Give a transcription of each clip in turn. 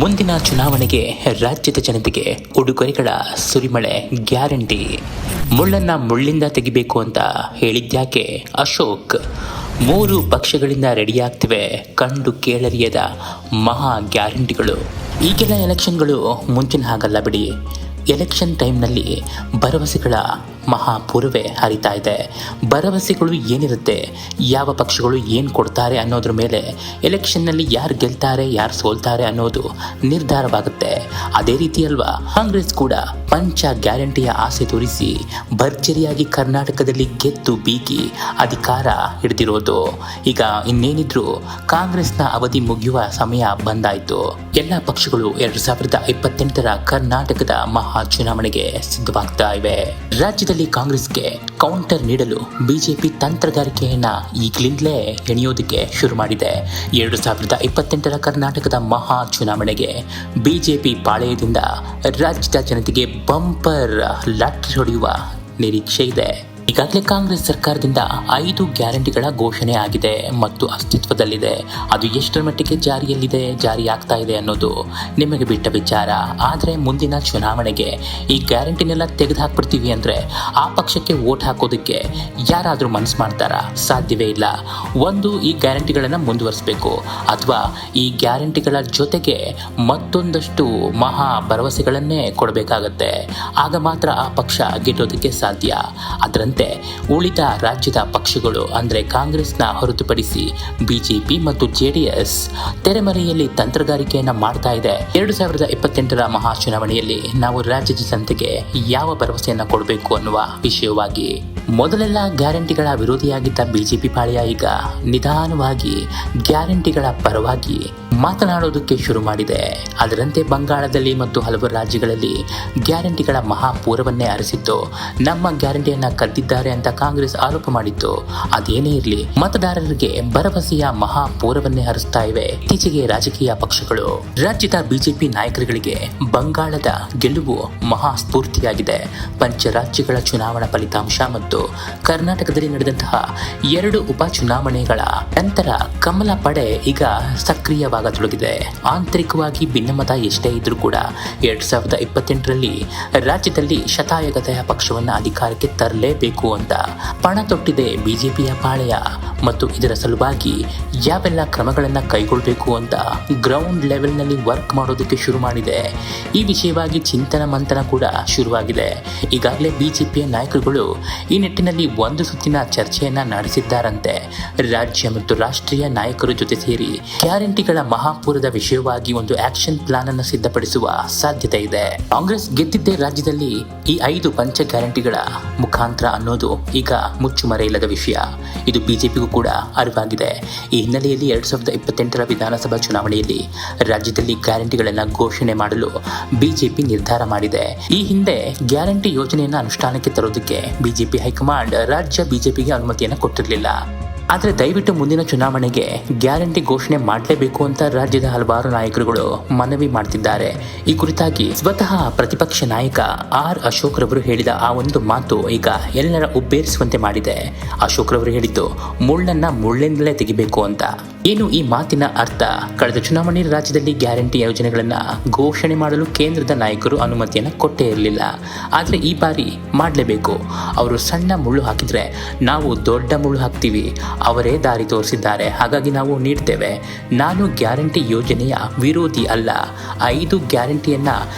ಮುಂದಿನ ಚುನಾವಣೆಗೆ ರಾಜ್ಯದ ಜನತೆಗೆ ಉಡುಗೊರೆಗಳ ಸುರಿಮಳೆ ಗ್ಯಾರಂಟಿ. ಮುಳ್ಳನ್ನ ಮುಳ್ಳಿಂದ ತೆಗಿಬೇಕು ಅಂತ ಹೇಳಿದ್ಯಾಕೆ ಅಶೋಕ್? 3 ಪಕ್ಷಗಳಿಂದ ರೆಡಿಯಾಗ್ತಿವೆ ಕಂಡು ಕೇಳರಿಯದ ಮಹಾ ಗ್ಯಾರಂಟಿಗಳು. ಈಗೆಲ್ಲ ಎಲೆಕ್ಷನ್ಗಳು ಮುಂಚಿನ ಹಾಗಲ್ಲ ಬಿಡಿ. ಎಲೆಕ್ಷನ್ ಟೈಮ್ನಲ್ಲಿ ಭರವಸೆಗಳ ಮಹಾಪೂರ್ವೇ ಹರಿತಾ ಇದೆ. ಭರವಸೆಗಳು ಏನಿರುತ್ತೆ, ಯಾವ ಪಕ್ಷಗಳು ಏನು ಕೊಡ್ತಾರೆ ಅನ್ನೋದ್ರ ಮೇಲೆ ಎಲೆಕ್ಷನ್ನಲ್ಲಿ ಯಾರು ಗೆಲ್ತಾರೆ ಯಾರು ಸೋಲ್ತಾರೆ ಅನ್ನೋದು ನಿರ್ಧಾರವಾಗುತ್ತೆ. ಅದೇ ರೀತಿ ಅಲ್ವಾ ಕಾಂಗ್ರೆಸ್ ಕೂಡ ಪಂಚ ಗ್ಯಾರಂಟಿಯ ಆಸೆ ತೋರಿಸಿ ಭರ್ಜರಿಯಾಗಿ ಕರ್ನಾಟಕದಲ್ಲಿ ಗೆದ್ದು ಬೀಗಿ ಅಧಿಕಾರ ಹಿಡಿದಿರೋದು. ಈಗ ಇನ್ನೇನಿದ್ರು ಕಾಂಗ್ರೆಸ್ನ ಅವಧಿ ಮುಗಿಯುವ ಸಮಯ ಬಂದಾಯಿತು. ಎಲ್ಲ ಪಕ್ಷಗಳು 2028ರ ಕರ್ನಾಟಕದ ಮಹಾ ಚುನಾವಣೆಗೆ ಸಿದ್ಧವಾಗ್ತಾ ಇವೆ. ರಾಜ್ಯದಲ್ಲಿ ಕಾಂಗ್ರೆಸ್ಗೆ ಕೌಂಟರ್ ನೀಡಲು ಬಿಜೆಪಿ ತಂತ್ರಗಾರಿಕೆಯನ್ನ ಈಗಲಿಂದಲೇ ಹೆಣೆಯೋದಕ್ಕೆ ಶುರು ಮಾಡಿದೆ. 2028ರ ಕರ್ನಾಟಕದ ಮಹಾ ಚುನಾವಣೆಗೆ ಬಿಜೆಪಿ ಪಾಳೆಯದಿಂದ ರಾಜ್ಯದ ಜನತೆಗೆ ಬಂಪರ್ ಲಾಟರಿ ಹೊಡೆಯುವ ನಿರೀಕ್ಷೆ ಇದೆ. ಈಗಾಗಲೇ ಕಾಂಗ್ರೆಸ್ ಸರ್ಕಾರದಿಂದ 5 ಗ್ಯಾರಂಟಿಗಳ ಘೋಷಣೆ ಆಗಿದೆ ಮತ್ತು ಅಸ್ತಿತ್ವದಲ್ಲಿದೆ. ಅದು ಎಷ್ಟರ ಮಟ್ಟಿಗೆ ಜಾರಿಯಾಗ್ತಾ ಇದೆ ಅನ್ನೋದು ನಿಮಗೆ ಬಿಟ್ಟ ವಿಚಾರ. ಆದರೆ ಮುಂದಿನ ಚುನಾವಣೆಗೆ ಈ ಗ್ಯಾರಂಟಿನೆಲ್ಲ ತೆಗೆದು ಹಾಕ್ಬಿಡ್ತೀವಿ ಅಂದರೆ ಆ ಪಕ್ಷಕ್ಕೆ ವೋಟ್ ಹಾಕೋದಕ್ಕೆ ಯಾರಾದರೂ ಮನಸ್ಸು ಮಾಡ್ತಾರಾ? ಸಾಧ್ಯವೇ ಇಲ್ಲ. ಒಂದು, ಈ ಗ್ಯಾರಂಟಿಗಳನ್ನು ಮುಂದುವರಿಸಬೇಕು, ಅಥವಾ ಈ ಗ್ಯಾರಂಟಿಗಳ ಜೊತೆಗೆ ಮತ್ತೊಂದಷ್ಟು ಮಹಾ ಭರವಸೆಗಳನ್ನೇ ಕೊಡಬೇಕಾಗತ್ತೆ. ಆಗ ಮಾತ್ರ ಆ ಪಕ್ಷ ಗೆಲ್ಲೋದಕ್ಕೆ ಸಾಧ್ಯ. ಅದರಂತೆ ಉಳಿದ ರಾಜ್ಯದ ಪಕ್ಷಗಳು ಅಂದರೆ ಕಾಂಗ್ರೆಸ್ನ ಹೊರತುಪಡಿಸಿ ಬಿಜೆಪಿ ಮತ್ತು ಜೆಡಿಎಸ್ ತೆರೆಮರೆಯಲ್ಲಿ ತಂತ್ರಗಾರಿಕೆಯನ್ನ ಮಾಡ್ತಾ ಇದೆ. 2028ರ ಮಹಾ ಚುನಾವಣೆಯಲ್ಲಿ ನಾವು ರಾಜ್ಯದ ಜನತೆಗೆ ಯಾವ ಭರವಸೆಯನ್ನ ಕೊಡಬೇಕು ಅನ್ನುವ ವಿಷಯವಾಗಿ ಮೊದಲೆಲ್ಲ ಗ್ಯಾರಂಟಿಗಳ ವಿರೋಧಿಯಾಗಿದ್ದ ಬಿಜೆಪಿ ಪಾಳೆಯ ಈಗ ನಿಧಾನವಾಗಿ ಗ್ಯಾರಂಟಿಗಳ ಪರವಾಗಿ ಮಾತನಾಡೋದಕ್ಕೆ ಶುರು ಮಾಡಿದೆ. ಅದರಂತೆ ಬಂಗಾಳದಲ್ಲಿ ಮತ್ತು ಹಲವು ರಾಜ್ಯಗಳಲ್ಲಿ ಗ್ಯಾರಂಟಿಗಳ ಮಹಾಪೂರವನ್ನೇ ಹರಿಸಿತ್ತು. ನಮ್ಮ ಗ್ಯಾರಂಟಿಯನ್ನ ಕದ್ದಿದ್ದಾರೆ ಅಂತ ಕಾಂಗ್ರೆಸ್ ಆರೋಪ ಮಾಡಿತ್ತು. ಅದೇನೇ ಇರಲಿ, ಮತದಾರರಿಗೆ ಭರವಸೆಯ ಮಹಾಪೂರವನ್ನೇ ಹರಿಸ್ತಾ ಇವೆ ಇತ್ತೀಚೆಗೆ ರಾಜಕೀಯ ಪಕ್ಷಗಳು. ರಾಜ್ಯದ ಬಿಜೆಪಿ ನಾಯಕರುಗಳಿಗೆ ಬಂಗಾಳದ ಗೆಲುವು ಮಹಾ ಸ್ಫೂರ್ತಿಯಾಗಿದೆ. ಪಂಚರಾಜ್ಯಗಳ ಚುನಾವಣಾ ಫಲಿತಾಂಶ ಮತ್ತು ಕರ್ನಾಟಕದಲ್ಲಿ ನಡೆದಂತಹ 2 ಉಪಚುನಾವಣೆಗಳ ನಂತರ ಕಮಲ ಪಡೆ ಈಗ ಸಕ್ರಿಯವಾಗತೊಡಗಿದೆ. ಆಂತರಿಕವಾಗಿ ಭಿನ್ನಮತ ಎಷ್ಟೇ ಇದ್ರೂ ಕೂಡ 2028ರಲ್ಲಿ ರಾಜ್ಯದಲ್ಲಿ ಶತಾಯಗತಾಯ ಪಕ್ಷವನ್ನು ಅಧಿಕಾರಕ್ಕೆ ತರಲೇಬೇಕು ಅಂತ ಪಣ ತೊಟ್ಟಿದೆ ಬಿಜೆಪಿಯ ಪಾಳೆಯ. ಮತ್ತು ಇದರ ಸಲುವಾಗಿ ಯಾವೆಲ್ಲ ಕ್ರಮಗಳನ್ನು ಕೈಗೊಳ್ಳಬೇಕು ಅಂತ ಗ್ರೌಂಡ್ ಲೆವೆಲ್ನಲ್ಲಿ ವರ್ಕ್ ಮಾಡೋದಕ್ಕೆ ಶುರು ಮಾಡಿದೆ. ಈ ವಿಷಯವಾಗಿ ಚಿಂತನ ಮಂಥನ ಕೂಡ ಶುರುವಾಗಿದೆ. ಈಗಾಗಲೇ ಬಿಜೆಪಿಯ ನಾಯಕರುಗಳು ಈ ನಿಟ್ಟಿನಲ್ಲಿ ಒಂದು ಸುತ್ತಿನ ಚರ್ಚೆಯನ್ನ ನಡೆಸಿದ್ದಾರಂತೆ. ರಾಜ್ಯ ಮತ್ತು ರಾಷ್ಟ್ರೀಯ ನಾಯಕರ ಜೊತೆ ಸೇರಿ ಗ್ಯಾರಂಟಿಗಳ ಮಹಾಪೂರದ ವಿಷಯವಾಗಿ ಒಂದು ಆಕ್ಷನ್ ಪ್ಲಾನ್ ಅನ್ನು ಸಿದ್ಧಪಡಿಸುವ ಸಾಧ್ಯತೆ ಇದೆ. ಕಾಂಗ್ರೆಸ್ ಗೆದ್ದಿದ್ದೇ ರಾಜ್ಯದಲ್ಲಿ ಈ 5 ಪಂಚ ಗ್ಯಾರಂಟಿಗಳ ಮುಖಾಂತರ ಅನ್ನೋದು ಈಗ ಮುಚ್ಚುಮರೆಯಿಲ್ಲದ ವಿಷಯ. ಇದು ಬಿಜೆಪಿಗೂ ಕೂಡ ಅರಿವಾಗಿದೆ. ಈ ಹಿನ್ನೆಲೆಯಲ್ಲಿ 2028ರ ವಿಧಾನಸಭಾ ಚುನಾವಣೆಯಲ್ಲಿ ರಾಜ್ಯದಲ್ಲಿ ಗ್ಯಾರಂಟಿಗಳನ್ನು ಘೋಷಣೆ ಮಾಡಲು ಬಿಜೆಪಿ ನಿರ್ಧಾರ ಮಾಡಿದೆ. ಈ ಹಿಂದೆ ಗ್ಯಾರಂಟಿ ಯೋಜನೆಯನ್ನು ಅನುಷ್ಠಾನಕ್ಕೆ ತರೋದಕ್ಕೆ ಬಿಜೆಪಿ ಹೈಕಮಾಂಡ್ ರಾಜ್ಯ ಬಿಜೆಪಿಗೆ ಅನುಮತಿಯನ್ನು ಕೊಟ್ಟಿರಲಿಲ್ಲ. ಆದರೆ ದಯವಿಟ್ಟು ಮುಂದಿನ ಚುನಾವಣೆಗೆ ಗ್ಯಾರಂಟಿ ಘೋಷಣೆ ಮಾಡಲೇಬೇಕು ಅಂತ ರಾಜ್ಯದ ಹಲವಾರು ನಾಯಕರುಗಳು ಮನವಿ ಮಾಡ್ತಿದ್ದಾರೆ. ಈ ಕುರಿತಾಗಿ ಸ್ವತಃ ಪ್ರತಿಪಕ್ಷ ನಾಯಕ ಆರ್ ಅಶೋಕ್ ರವರು ಹೇಳಿದ ಆ ಒಂದು ಮಾತು ಈಗ ಎಲ್ಲರ ಉಬ್ಬೇರಿಸುವಂತೆ ಮಾಡಿದೆ. ಅಶೋಕ್ ರವರು ಹೇಳಿದ್ದು ಮುಳ್ಳನ್ನ ಮುಳ್ಳಿಂದಲೇ ತೆಗಿಬೇಕು ಅಂತ. ಏನು ಈ ಮಾತಿನ ಅರ್ಥ? ಕಳೆದ ಚುನಾವಣೆ ರಾಜ್ಯದಲ್ಲಿ ಗ್ಯಾರಂಟಿ ಯೋಜನೆಗಳನ್ನ ಘೋಷಣೆ ಮಾಡಲು ಕೇಂದ್ರದ ನಾಯಕರು ಅನುಮತಿಯನ್ನು ಕೊಟ್ಟೇ ಇರಲಿಲ್ಲ. ಆದರೆ ಈ ಬಾರಿ ಮಾಡಲೇಬೇಕು. ಅವರು ಸಣ್ಣ ಮುಳ್ಳು ಹಾಕಿದ್ರೆ ನಾವು ದೊಡ್ಡ ಮುಳ್ಳು ಹಾಕ್ತೀವಿ, ಅವರೇ ದಾರಿ ತೋರಿಸಿದ್ದಾರೆ, ಹಾಗಾಗಿ ನಾವು ನೀಡ್ತೇವೆ. ನಾನು ಗ್ಯಾರಂಟಿ ಯೋಜನೆಯ ವಿರೋಧಿ ಅಲ್ಲ. 5 ಗ್ಯಾರಂಟಿಯನ್ನ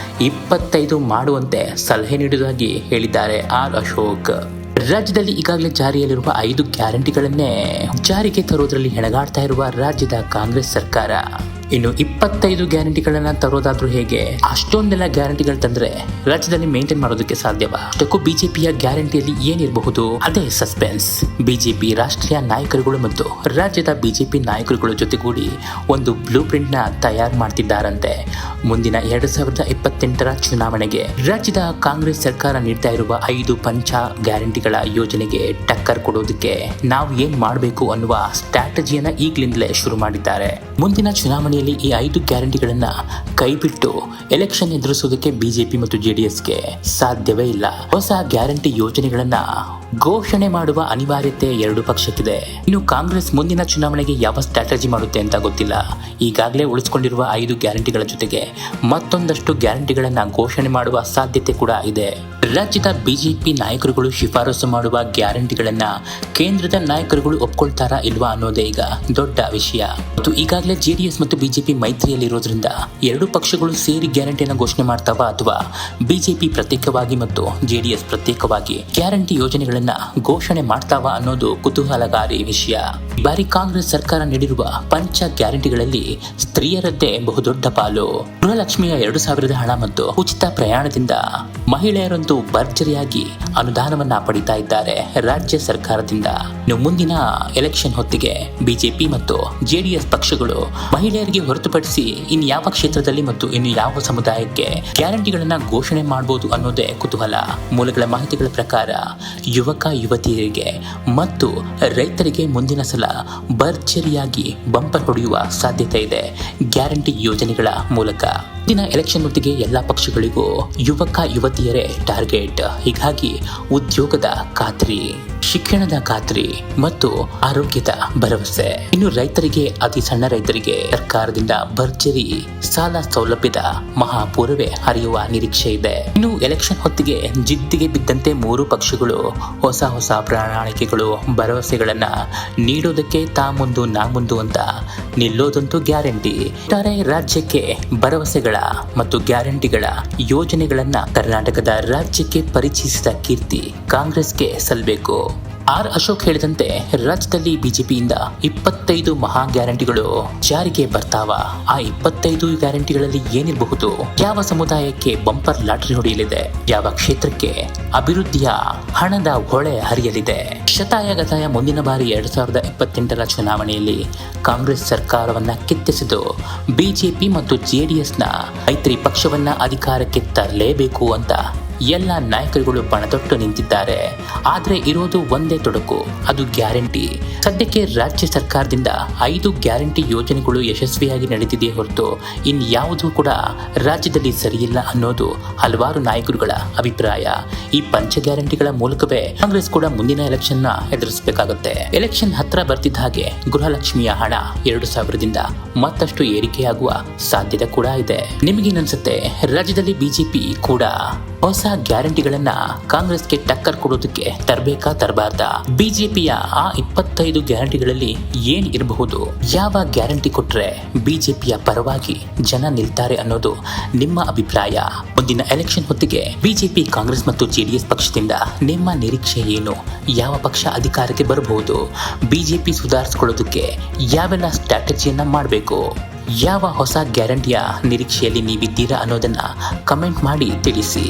25 ಮಾಡುವಂತೆ ಸಲಹೆ ನೀಡುವುದಾಗಿ ಹೇಳಿದ್ದಾರೆ ಆರ್ ಅಶೋಕ್. ರಾಜ್ಯದಲ್ಲಿ ಈಗಾಗಲೇ ಜಾರಿಯಲ್ಲಿರುವ 5 ಗ್ಯಾರಂಟಿಗಳನ್ನೇ ಜಾರಿಗೆ ತರೋದ್ರಲ್ಲಿ ಹೆಣಗಾಡ್ತಾ ಇರುವ ರಾಜ್ಯದ ಕಾಂಗ್ರೆಸ್ ಸರ್ಕಾರ ಇನ್ನು 25 ಗ್ಯಾರಂಟಿಗಳನ್ನ ತರೋದಾದ್ರೂ ಹೇಗೆ? ಅಷ್ಟೊಂದೆಲ್ಲ ಗ್ಯಾರಂಟಿಗಳು ತಂದ್ರೆ ರಾಜ್ಯದಲ್ಲಿ ಮೇಂಟೈನ್ ಮಾಡೋದಕ್ಕೆ ಸಾಧ್ಯವಾ? ಅಷ್ಟಕ್ಕೂ ಬಿಜೆಪಿಯ ಗ್ಯಾರಂಟಿಯಲ್ಲಿ ಏನಿರಬಹುದು? ಅದೇ ಸಸ್ಪೆನ್ಸ್. ಬಿಜೆಪಿ ರಾಷ್ಟ್ರೀಯ ನಾಯಕರುಗಳು ಮತ್ತು ರಾಜ್ಯದ ಬಿಜೆಪಿ ನಾಯಕರುಗಳ ಜೊತೆಗೂಡಿ ಒಂದು ಬ್ಲೂ ಪ್ರಿಂಟ್ ನ ತಯಾರು ಮಾಡ್ತಿದ್ದಾರಂತೆ. ಮುಂದಿನ 2028ರ ಚುನಾವಣೆಗೆ ರಾಜ್ಯದ ಕಾಂಗ್ರೆಸ್ ಸರ್ಕಾರ ನೀಡ್ತಾ ಇರುವ 5 ಪಂಚ ಗ್ಯಾರಂಟಿಗಳ ಯೋಜನೆಗೆ ಟಕ್ಕರ್ ಕೊಡೋದಕ್ಕೆ ನಾವು ಏನ್ ಮಾಡಬೇಕು ಅನ್ನುವ ಸ್ಟ್ರಾಟಜಿಯನ್ನ ಈಗಲಿಂದಲೇ ಶುರು ಮಾಡಿದ್ದಾರೆ. ಮುಂದಿನ ಚುನಾವಣೆಯಲ್ಲಿ ಈ 5 ಗ್ಯಾರಂಟಿಗಳನ್ನ ಕೈಬಿಟ್ಟು ಎಲೆಕ್ಷನ್ ಎದುರಿಸೋದಕ್ಕೆ ಬಿಜೆಪಿ ಮತ್ತು ಜೆಡಿಎಸ್ಗೆ ಸಾಧ್ಯವೇ ಇಲ್ಲ. ಹೊಸ ಗ್ಯಾರಂಟಿ ಯೋಜನೆಗಳನ್ನ ಘೋಷಣೆ ಮಾಡುವ ಅನಿವಾರ್ಯತೆ ಎರಡು ಪಕ್ಷಕ್ಕಿದೆ. ಇನ್ನು ಕಾಂಗ್ರೆಸ್ ಮುಂದಿನ ಚುನಾವಣೆಗೆ ಯಾವ ಸ್ಟ್ರಾಟಜಿ ಮಾಡುತ್ತೆ ಅಂತ ಗೊತ್ತಿಲ್ಲ. ಈಗಾಗಲೇ ಉಳಿಸಿಕೊಂಡಿರುವ 5 ಗ್ಯಾರಂಟಿಗಳ ಜೊತೆಗೆ ಮತ್ತೊಂದಷ್ಟು ಗ್ಯಾರಂಟಿಗಳನ್ನ ಘೋಷಣೆ ಮಾಡುವ ಸಾಧ್ಯತೆ ಕೂಡ ಇದೆ. ರಾಜ್ಯದ ಬಿಜೆಪಿ ನಾಯಕರುಗಳು ಶಿಫಾರಸು ಮಾಡುವ ಗ್ಯಾರಂಟಿಗಳನ್ನ ಕೇಂದ್ರದ ನಾಯಕರುಗಳು ಒಪ್ಕೊಳ್ತಾರಾ ಇಲ್ವಾ ಅನ್ನೋದೇ ಈಗ ದೊಡ್ಡ ವಿಷಯ. ಮತ್ತು ಈಗಾಗಲೇ ಜೆಡಿಎಸ್ ಮತ್ತು ಬಿಜೆಪಿ ಮೈತ್ರಿಯಲ್ಲಿರೋದ್ರಿಂದ ಎರಡು ಪಕ್ಷಗಳು ಸೇರಿ ಗ್ಯಾರಂಟಿಯನ್ನು ಘೋಷಣೆ ಮಾಡ್ತಾವ ಅಥವಾ ಬಿಜೆಪಿ ಪ್ರತ್ಯೇಕವಾಗಿ ಮತ್ತು ಜೆಡಿಎಸ್ ಪ್ರತ್ಯೇಕವಾಗಿ ಗ್ಯಾರಂಟಿ ಯೋಜನೆಗಳನ್ನ ಘೋಷಣೆ ಮಾಡ್ತಾವ ಅನ್ನೋದು ಕುತೂಹಲಕಾರಿ ವಿಷಯ. ಈ ಬಾರಿ ಕಾಂಗ್ರೆಸ್ ಸರ್ಕಾರ ನೀಡಿರುವ ಪಂಚ ಗ್ಯಾರಂಟಿಗಳಲ್ಲಿ ಸ್ತ್ರೀಯರದ್ದೇ ಬಹುದೊಡ್ಡ ಪಾಲು. ಗೃಹಲಕ್ಷ್ಮಿಯ 2,000 ಹಣ ಮತ್ತು ಉಚಿತ ಪ್ರಯಾಣದಿಂದ ಮಹಿಳೆಯರಂತೂ ಭರ್ಜರಿಯಾಗಿ ಅನುದಾನವನ್ನ ಪಡಿತಾ ಇದ್ದಾರೆ ರಾಜ್ಯ ಸರ್ಕಾರದಿಂದ. ಇನ್ನು ಮುಂದಿನ ಎಲೆಕ್ಷನ್ ಹೊತ್ತಿಗೆ ಬಿಜೆಪಿ ಮತ್ತು ಜೆಡಿಎಸ್ ಪಕ್ಷಗಳು ಮಹಿಳೆಯರಿಗೆ ಹೊರತುಪಡಿಸಿ ಇನ್ನು ಯಾವ ಕ್ಷೇತ್ರದಲ್ಲಿ ಮತ್ತು ಇನ್ನು ಯಾವ ಸಮುದಾಯಕ್ಕೆ ಗ್ಯಾರಂಟಿಗಳನ್ನ ಘೋಷಣೆ ಮಾಡಬಹುದು ಅನ್ನೋದೇ ಕುತೂಹಲ. ಮೂಲಗಳ ಮಾಹಿತಿಗಳ ಪ್ರಕಾರ ಯುವಕ ಯುವತಿಯರಿಗೆ ಮತ್ತು ರೈತರಿಗೆ ಮುಂದಿನ ಸಲ ಭರ್ಜರಿಯಾಗಿ ಬಂಪರ್ ಹೊಡೆಯುವ ಸಾಧ್ಯತೆ ಇದೆ ಗ್ಯಾರಂಟಿ ಯೋಜನೆಗಳ ಮೂಲಕ. ಮುಂದಿನ ಎಲೆಕ್ಷನ್ ಹೊತ್ತಿಗೆ ಎಲ್ಲಾ ಪಕ್ಷಗಳಿಗೂ ಯುವಕ ಯುವತಿಯರೇ ಟಾರ್ಗೆಟ್. ಹೀಗಾಗಿ ಉದ್ಯೋಗದ ಖಾತ್ರಿ, ಶಿಕ್ಷಣದ ಖಾತ್ರಿ ಮತ್ತು ಆರೋಗ್ಯದ ಭರವಸೆ. ಇನ್ನು ರೈತರಿಗೆ, ಅತಿ ಸಣ್ಣ ರೈತರಿಗೆ ಸರ್ಕಾರದಿಂದ ಭರ್ಜರಿ ಸಾಲ ಸೌಲಭ್ಯದ ಮಹಾಪೂರವೇ ಹರಿಯುವ ನಿರೀಕ್ಷೆ ಇದೆ. ಇನ್ನು ಎಲೆಕ್ಷನ್ ಹೊತ್ತಿಗೆ ಜಿದ್ದಿಗೆ ಬಿದ್ದಂತೆ ಮೂರು ಪಕ್ಷಗಳು ಹೊಸ ಪ್ರಣಾಳಿಕೆಗಳು, ಭರವಸೆಗಳನ್ನ ನೀಡೋದಕ್ಕೆ ತಾ ಮುಂದು ನಾ ಮುಂದು ಅಂತ ನಿಲ್ಲೋದಂತೂ ಗ್ಯಾರಂಟಿ. ಒಟ್ಟಾರೆ ರಾಜ್ಯಕ್ಕೆ ಭರವಸೆಗಳ ಮತ್ತು ಗ್ಯಾರಂಟಿಗಳ ಯೋಜನೆಗಳನ್ನ ಕರ್ನಾಟಕದ ರಾಜ್ಯಕ್ಕೆ ಪರಿಚಯಿಸಿದ ಕೀರ್ತಿ ಕಾಂಗ್ರೆಸ್ಗೆ ಸಲ್ಲಬೇಕು. ಆರ್ ಅಶೋಕ್ ಹೇಳಿದಂತೆ ರಾಜ್ಯದಲ್ಲಿ ಬಿಜೆಪಿಯಿಂದ 25 ಮಹಾ ಗ್ಯಾರಂಟಿಗಳು ಜಾರಿಗೆ ಬರ್ತಾವ. ಆ 25 ಗ್ಯಾರಂಟಿಗಳಲ್ಲಿ ಏನಿರಬಹುದು, ಯಾವ ಸಮುದಾಯಕ್ಕೆ ಬಂಪರ್ ಲಾಟರಿ ಹೊಡೆಯಲಿದೆ, ಯಾವ ಕ್ಷೇತ್ರಕ್ಕೆ ಅಭಿವೃದ್ಧಿಯ ಹಣದ ಹೊಳೆ ಹರಿಯಲಿದೆ. ಶತಾಯಗತಾಯ ಮುಂದಿನ ಬಾರಿ 2028ರ ಚುನಾವಣೆಯಲ್ಲಿ ಕಾಂಗ್ರೆಸ್ ಸರ್ಕಾರವನ್ನ ಕಿತ್ತೆಸೆದು ಬಿಜೆಪಿ ಮತ್ತು ಜೆಡಿಎಸ್ನ ಮೈತ್ರಿ ಪಕ್ಷವನ್ನ ಅಧಿಕಾರಕ್ಕೆ ತರಲೇಬೇಕು ಅಂತ ಎಲ್ಲ ನಾಯಕರುಗಳು ಪಣತೊಟ್ಟು ನಿಂತಿದ್ದಾರೆ. ಆದ್ರೆ ಇರೋದು ಒಂದೇ ತೊಡಕು, ಅದು ಗ್ಯಾರಂಟಿ. ಸದ್ಯಕ್ಕೆ ರಾಜ್ಯ ಸರ್ಕಾರದಿಂದ 5 ಗ್ಯಾರಂಟಿ ಯೋಜನೆಗಳು ಯಶಸ್ವಿಯಾಗಿ ನಡೆದಿದೆ ಹೊರತು ಇನ್ಯಾವುದೂ ಕೂಡ ರಾಜ್ಯದಲ್ಲಿ ಸರಿಯಿಲ್ಲ ಅನ್ನೋದು ಹಲವಾರು ನಾಯಕರುಗಳ ಅಭಿಪ್ರಾಯ. ಈ ಪಂಚ ಗ್ಯಾರಂಟಿಗಳ ಮೂಲಕವೇ ಕಾಂಗ್ರೆಸ್ ಕೂಡ ಮುಂದಿನ ಎಲೆಕ್ಷನ್ ನ ಎದುರಿಸಬೇಕಾಗುತ್ತೆ. ಎಲೆಕ್ಷನ್ ಹತ್ರ ಬರ್ತಿದ್ದ ಹಾಗೆ ಗೃಹಲಕ್ಷ್ಮಿಯ ಹಣ 2,000ದಿಂದ ಮತ್ತಷ್ಟು ಏರಿಕೆಯಾಗುವ ಸಾಧ್ಯತೆ ಕೂಡ ಇದೆ. ನಿಮಗೇನನ್ಸುತ್ತೆ, ರಾಜ್ಯದಲ್ಲಿ ಬಿಜೆಪಿ ಕೂಡ ಹೊಸ ಗ್ಯಾರಂಟಿಗಳನ್ನ ಕಾಂಗ್ರೆಸ್ಗೆ ಟಕ್ಕರ್ ಕೊಡೋದಕ್ಕೆ ತರಬೇಕಾ ತರಬಾರ್ದಾ? ಬಿಜೆಪಿಯ ಆ 25 ಗ್ಯಾರಂಟಿಗಳಲ್ಲಿ ಏನ್ ಇರಬಹುದು? ಯಾವ ಗ್ಯಾರಂಟಿ ಕೊಟ್ರೆ ಬಿಜೆಪಿಯ ಪರವಾಗಿ ಜನ ನಿಲ್ತಾರೆ ಅನ್ನೋದು ನಿಮ್ಮ ಅಭಿಪ್ರಾಯ. ಮುಂದಿನ ಎಲೆಕ್ಷನ್ ಹೊತ್ತಿಗೆ ಬಿಜೆಪಿ, ಕಾಂಗ್ರೆಸ್ ಮತ್ತು ಜೆಡಿಎಸ್ ಪಕ್ಷದಿಂದ ನಿಮ್ಮ ನಿರೀಕ್ಷೆ ಏನು? ಯಾವ ಪಕ್ಷ ಅಧಿಕಾರಕ್ಕೆ ಬರಬಹುದು? ಬಿಜೆಪಿ ಸುಧಾರಿಸಿಕೊಳ್ಳೋದಕ್ಕೆ ಯಾವೆಲ್ಲ ಸ್ಟ್ರಾಟಜಿಯನ್ನ ಮಾಡಬೇಕು? ಯಾವ ಹೊಸ ಗ್ಯಾರಂಟಿಯ ನಿರೀಕ್ಷೆಯಲ್ಲಿ ನೀವಿದ್ದೀರಾ ಅನ್ನೋದನ್ನ ಕಮೆಂಟ್ ಮಾಡಿ ತಿಳಿಸಿ.